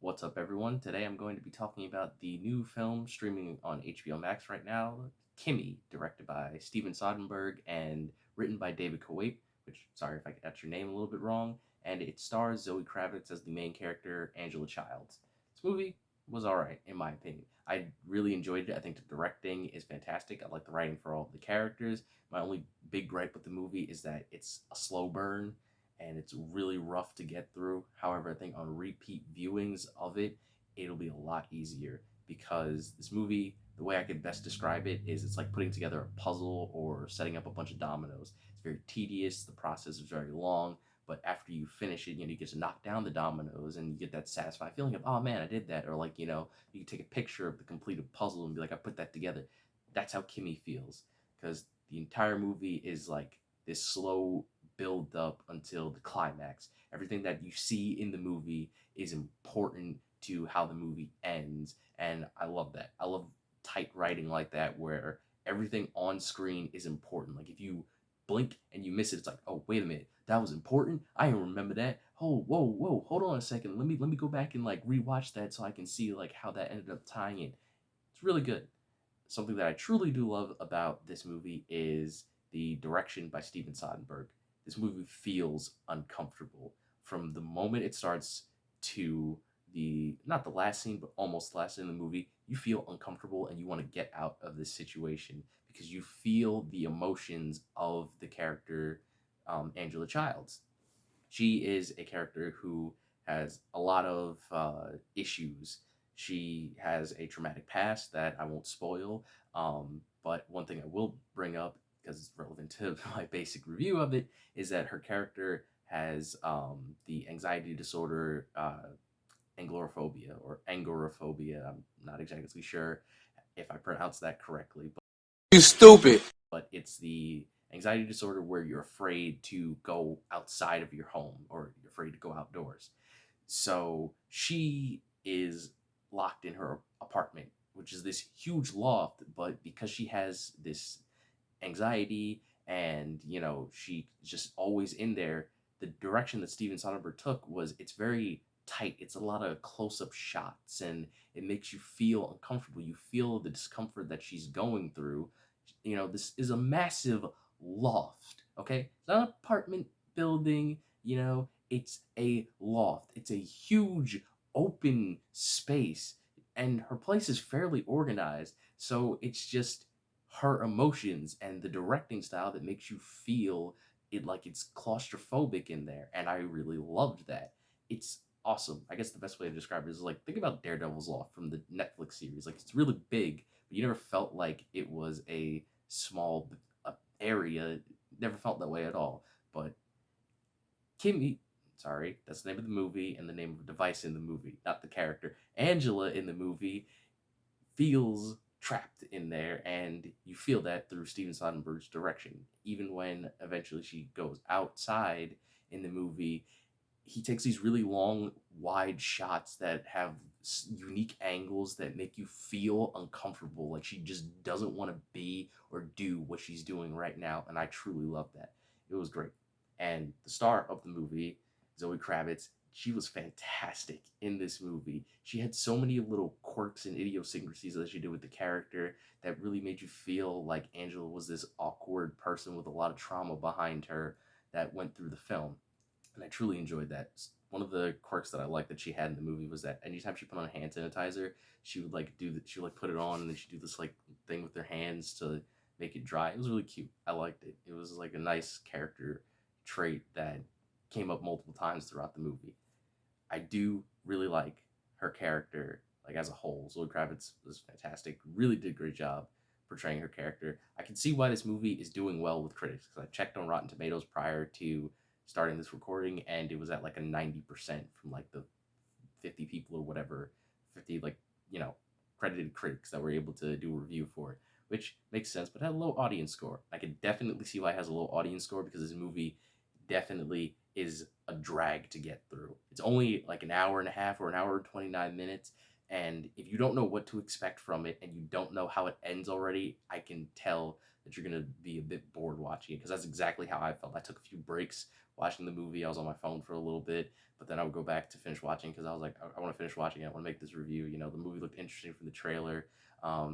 What's up, everyone? Today I'm going to be talking about the new film streaming on HBO Max right now, KIMI, directed by Steven Soderbergh and written by David Kuwait, which, sorry if I got your name a little bit wrong, and it stars Zoe Kravitz as the main character, Angela Childs. This movie was alright, in my opinion. I really enjoyed it. I think the directing is fantastic. I like the writing for all the characters. My only big gripe with the movie is that it's a slow burn and it's really rough to get through. However, I think on repeat viewings of it, it'll be a lot easier because this movie, the way I could best describe it is it's like putting together a puzzle or setting up a bunch of dominoes. It's very tedious, the process is very long, but after you finish it, you get to knock down the dominoes and you get that satisfying feeling of, oh man, I did that. Or like, you can take a picture of the completed puzzle and be like, I put that together. That's how Kimmy feels because the entire movie is like this slow build up until the climax. Everything that you see in the movie is important to how the movie ends, and I love that. I love tight writing like that where everything on screen is important. Like if you blink and you miss it, it's like, oh wait a minute, that was important. I didn't remember that. Oh whoa, hold on a second. Let me go back and like rewatch that so I can see like how that ended up tying in. It's really good. Something that I truly do love about this movie is the direction by Steven Soderbergh. This movie feels uncomfortable from the moment it starts to the not the last scene, but almost the last scene in the movie. You feel uncomfortable and you want to get out of this situation because you feel the emotions of the character Angela Childs. She is a character who has a lot of issues. She has a traumatic past that I won't spoil. But one thing I will bring up, because it's relevant to my basic review of it, is that her character has the anxiety disorder, anglorophobia or angorophobia. I'm not exactly sure if I pronounced that correctly, but You stupid. it's the anxiety disorder where you're afraid to go outside of your home or you're afraid to go outdoors. So she is locked in her apartment, which is this huge loft, but because she has this anxiety and she's just always in there, the direction that Steven Soderbergh took was it's very tight. It's a lot of close-up shots and it makes you feel uncomfortable. You feel the discomfort that she's going through. This is a massive loft, okay? It's not an apartment building, it's a loft. It's a huge open space and her place is fairly organized. So it's just her emotions and the directing style that makes you feel it like it's claustrophobic in there. And I really loved that. It's awesome. I guess the best way to describe it is like think about Daredevil's Law from the Netflix series. Like it's really big, but you never felt like it was a small area. Never felt that way at all. But Kimmy, sorry, that's the name of the movie and the name of the device in the movie, not the character. Angela in the movie feels trapped in there, and you feel that through Steven Soderbergh's direction. Even when eventually she goes outside in the movie, he takes these really long, wide shots that have unique angles that make you feel uncomfortable, like she just doesn't want to be or do what she's doing right now, and I truly love that. It was great. And the star of the movie, Zoe Kravitz, she was fantastic in this movie. She had so many little quirks and idiosyncrasies that she did with the character that really made you feel like Angela was this awkward person with a lot of trauma behind her that went through the film. And I truly enjoyed that. One of the quirks that I liked that she had in the movie was that anytime she put on hand sanitizer, she would like she would like put it on and then she'd do this like thing with her hands to make it dry. It was really cute. I liked it. It was like a nice character trait that came up multiple times throughout the movie. I do really like her character, like as a whole. Zoe Kravitz was fantastic. Really did a great job portraying her character. I can see why this movie is doing well with critics because I checked on Rotten Tomatoes prior to starting this recording, and it was at like a 90% from like the 50 people or whatever, 50 like credited critics that were able to do a review for it, which makes sense. But it had a low audience score. I can definitely see why it has a low audience score because this movie definitely is a drag to get through. It's only like an hour and a half or an hour and 29 minutes. And if you don't know what to expect from it and you don't know how it ends already, I can tell that you're gonna be a bit bored watching it, because that's exactly how I felt. I took a few breaks watching the movie. I was on my phone for a little bit, but then I would go back to finish watching because I was like, I want to finish watching it. I want to make this review. You know, the movie looked interesting from the trailer,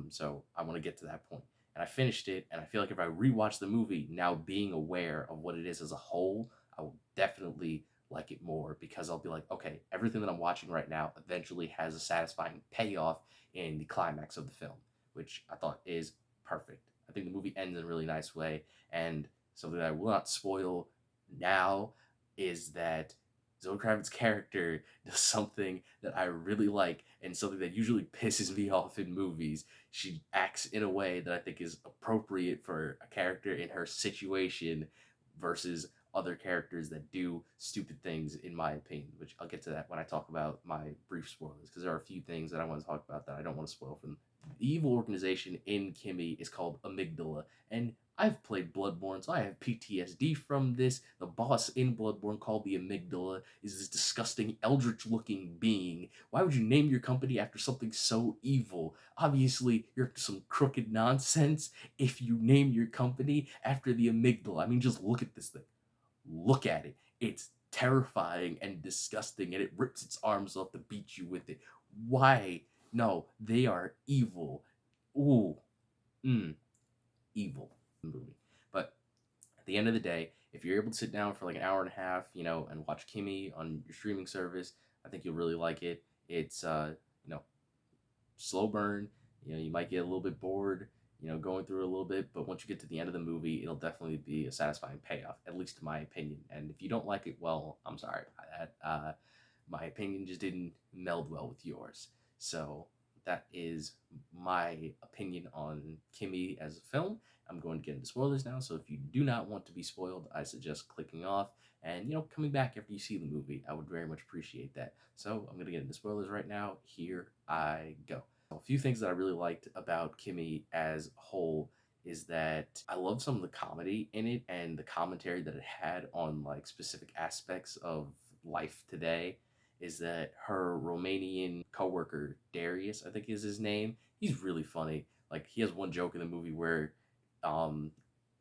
so I want to get to that point. And I finished it, and I feel like if I rewatch the movie now, being aware of what it is as a whole, I will definitely like it more, because I'll be like, okay, everything that I'm watching right now eventually has a satisfying payoff in the climax of the film, which I thought is perfect. I think the movie ends in a really nice way, and something that I will not spoil now is that Zoe Kravitz's character does something that I really like, and something that usually pisses me off in movies. She acts in a way that I think is appropriate for a character in her situation versus other characters that do stupid things, in my opinion, which I'll get to that when I talk about my brief spoilers, because there are a few things that I want to talk about that I don't want to spoil from. The evil organization in KIMI is called Amygdala, and I've played Bloodborne, so I have PTSD from this. The boss in Bloodborne, called the Amygdala, is this disgusting, eldritch-looking being. Why would you name your company after something so evil? Obviously, you're up to some crooked nonsense if you name your company after the Amygdala. I mean, just look at this thing. Look at it. It's terrifying and disgusting, and it rips its arms off to beat you with it. Why? No, they are evil. Ooh, evil movie. But at the end of the day, if you're able to sit down for like an hour and a half, and watch Kimmy on your streaming service, I think you'll really like it. It's slow burn. You might get a little bit bored, going through it a little bit, but once you get to the end of the movie, it'll definitely be a satisfying payoff, at least in my opinion. And if you don't like it, well, I'm sorry. My opinion just didn't meld well with yours. So that is my opinion on Kimmy as a film. I'm going to get into spoilers now, so if you do not want to be spoiled, I suggest clicking off and coming back after you see the movie. I would very much appreciate that. So I'm going to get into spoilers right now. Here I go. A few things that I really liked about Kimmy as a whole is that I loved some of the comedy in it and the commentary that it had on like specific aspects of life today. Is that her Romanian coworker Darius, I think is his name. He's really funny. Like, he has one joke in the movie where um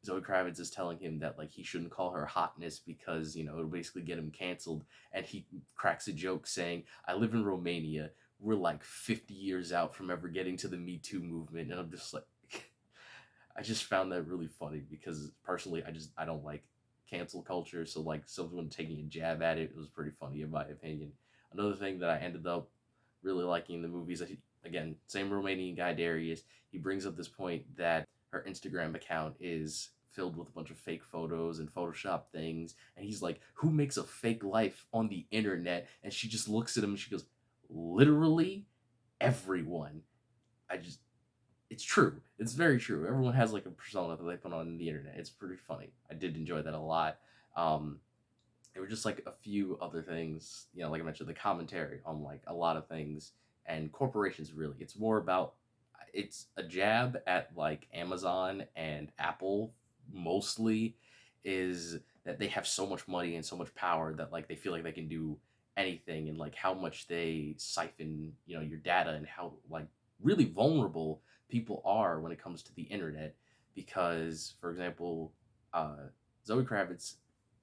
Zoe Kravitz is telling him that like he shouldn't call her hotness because it'll basically get him canceled, and he cracks a joke saying, "I live in Romania. We're like 50 years out from ever getting to the Me Too movement," and I'm just like, I just found that really funny, because personally, I don't like cancel culture, so like someone taking a jab at it was pretty funny in my opinion. Another thing that I ended up really liking in the movies, again, same Romanian guy Darius, he brings up this point that her Instagram account is filled with a bunch of fake photos and Photoshop things, and he's like, "Who makes a fake life on the internet?" And she just looks at him and she goes, "Literally everyone." I just It's true. It's very true. Everyone has like a persona that they put on the internet. It's pretty funny. I did enjoy that a lot. Um, there were just like a few other things, like I mentioned, the commentary on like a lot of things and corporations. Really, it's a jab at like Amazon and Apple mostly, is that they have so much money and so much power that like they feel like they can do anything, and like how much they siphon your data, and how like really vulnerable people are when it comes to the internet. Because, for example, Zoe Kravitz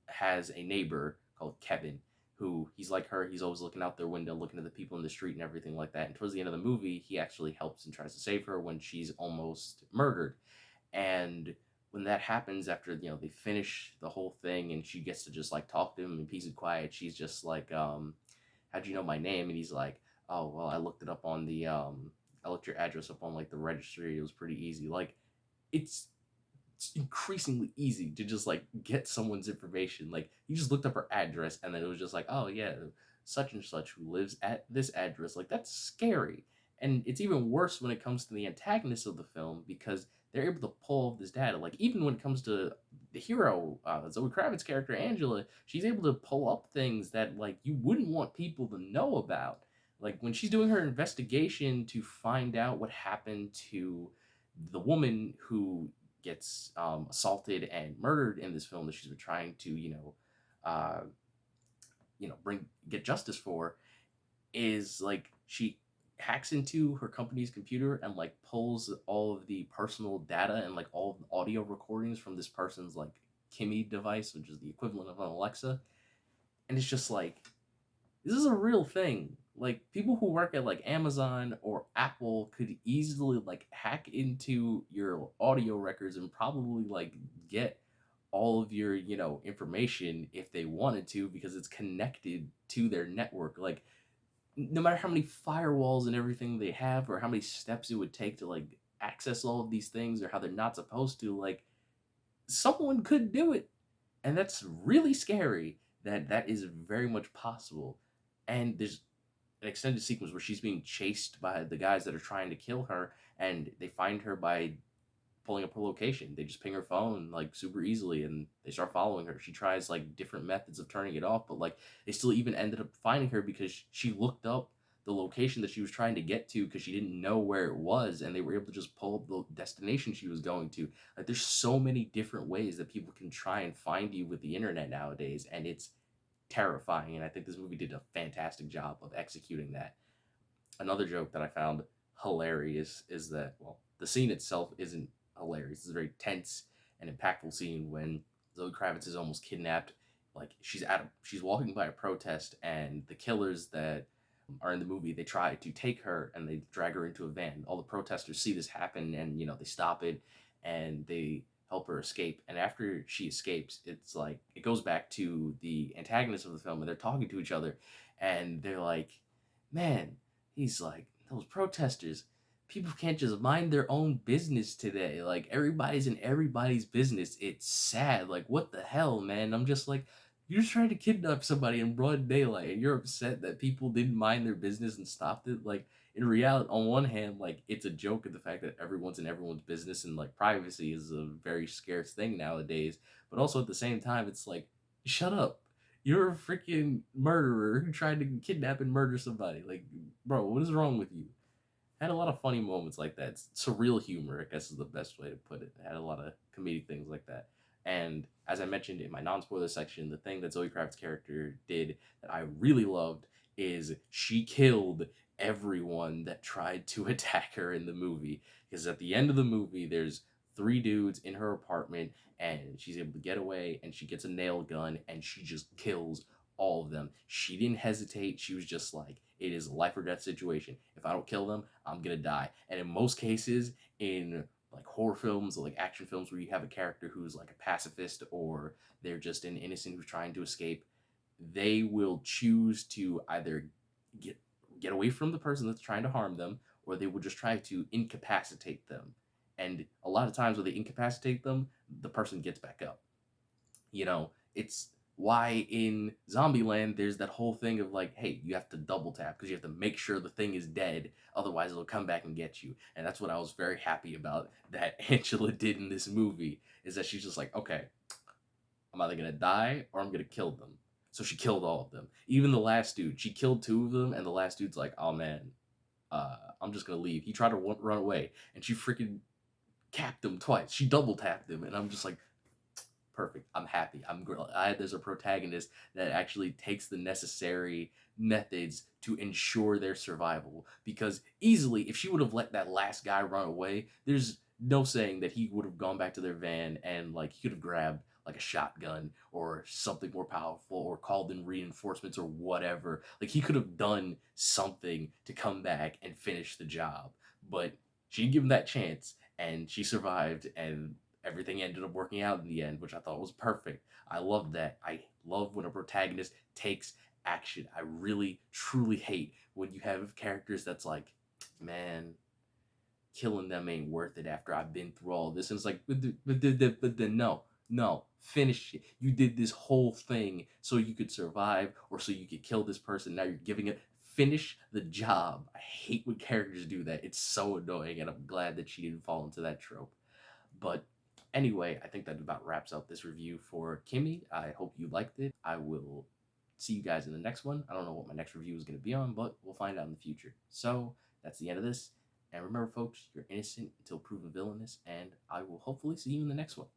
has a neighbor called Kevin, who, he's like her. He's always looking out their window, looking at the people in the street and everything like that. And towards the end of the movie, he actually helps and tries to save her when she's almost murdered. And when that happens, after they finish the whole thing, and she gets to just like talk to him in peace and quiet, she's just like, "How'd you know my name?" And he's like, "Oh, well, I looked it up on I looked your address up on like the registry. It was pretty easy." Like, it's increasingly easy to just like get someone's information. Like, you just looked up her address, and then it was just like, "Oh yeah, such and such who lives at this address." Like, that's scary. And it's even worse when it comes to the antagonists of the film, because they're able to pull this data. Like, even when it comes to the hero, Zoe Kravitz character Angela, she's able to pull up things that like you wouldn't want people to know about. Like, when she's doing her investigation to find out what happened to the woman who gets assaulted and murdered in this film, that she's been trying to bring get justice for, is like she hacks into her company's computer and like pulls all of the personal data and like all of the audio recordings from this person's like KIMI device, which is the equivalent of an Alexa. And it's just like, this is a real thing. Like people who work at like Amazon or Apple could easily like hack into your audio records and probably like get all of your, information if they wanted to, because it's connected to their network. Like no matter how many firewalls and everything they have, or how many steps it would take to like access all of these things, or how they're not supposed to, like someone could do it. And that's really scary, that that is very much possible. And there's an extended sequence where she's being chased by the guys that are trying to kill her, and they find her by pulling up her location. They just ping her phone like super easily, and they start following her. She tries like different methods of turning it off, but like they still even ended up finding her because she looked up the location that she was trying to get to because she didn't know where it was, and they were able to just pull up the destination she was going to. Like there's so many different ways that people can try and find you with the internet nowadays, and it's terrifying. And I think this movie did a fantastic job of executing that. Another joke that I found hilarious is that, well, the scene itself isn't hilarious. It's a very tense and impactful scene when Zoe Kravitz is almost kidnapped. Like she's walking by a protest, and the killers that are in the movie, they try to take her and they drag her into a van. All the protesters see this happen, and they stop it and they help her escape. And after she escapes, it's like it goes back to the antagonist of the film, and they're talking to each other, and they're like, "Man," he's like, "those protesters, people can't just mind their own business today. Like everybody's in everybody's business. It's sad. Like what the hell, man?" I'm just like, you're just trying to kidnap somebody in broad daylight, and you're upset that people didn't mind their business and stopped it. Like in reality, on one hand, like it's a joke at the fact that everyone's in everyone's business, and like privacy is a very scarce thing nowadays. But also at the same time, it's like, shut up. You're a freaking murderer who tried to kidnap and murder somebody. Like, bro, what is wrong with you? Had a lot of funny moments like that. Surreal humor, I guess, is the best way to put it. It had a lot of comedic things like that. And as I mentioned in my non-spoiler section, the thing that Zoe Kraft's character did that I really loved is she killed everyone that tried to attack her in the movie. Because at the end of the movie, there's three dudes in her apartment, and she's able to get away, and she gets a nail gun, and she just kills all of them. She didn't hesitate. She was just like, it is a life or death situation. If I don't kill them, I'm gonna die. And in most cases, in like horror films or like action films where you have a character who's like a pacifist, or they're just an innocent who's trying to escape, they will choose to either get get away from the person that's trying to harm them, or they will just try to incapacitate them. And a lot of times when they incapacitate them, the person gets back up. It's why in Zombieland there's that whole thing of like, hey, you have to double tap because you have to make sure the thing is dead, otherwise it'll come back and get you. And that's what I was very happy about that Angela did in this movie, is that she's just like, okay, I'm either gonna die or I'm gonna kill them. So she killed all of them. Even the last dude, she killed two of them, and the last dude's like, oh man, I'm just gonna leave. He tried to run away, and she freaking capped him twice. She double tapped him, and I'm just like, perfect. I'm happy. There's a protagonist that actually takes the necessary methods to ensure their survival. Because easily, if she would have let that last guy run away, there's no saying that he would have gone back to their van and like he could have grabbed like a shotgun or something more powerful, or called in reinforcements or whatever. Like he could have done something to come back and finish the job. But she didn't give him that chance, and she survived, and everything ended up working out in the end, which I thought was perfect. I love that. I love when a protagonist takes action. I really, truly hate when you have characters that's like, man, killing them ain't worth it after I've been through all this. And it's like, but then no, no, finish it. You did this whole thing so you could survive, or so you could kill this person. Now you're giving it. Finish the job. I hate when characters do that. It's so annoying, and I'm glad that she didn't fall into that trope. But anyway, I think that about wraps up this review for Kimi. I hope you liked it. I will see you guys in the next one. I don't know what my next review is going to be on, but we'll find out in the future. So that's the end of this. And remember, folks, you're innocent until proven villainous, and I will hopefully see you in the next one.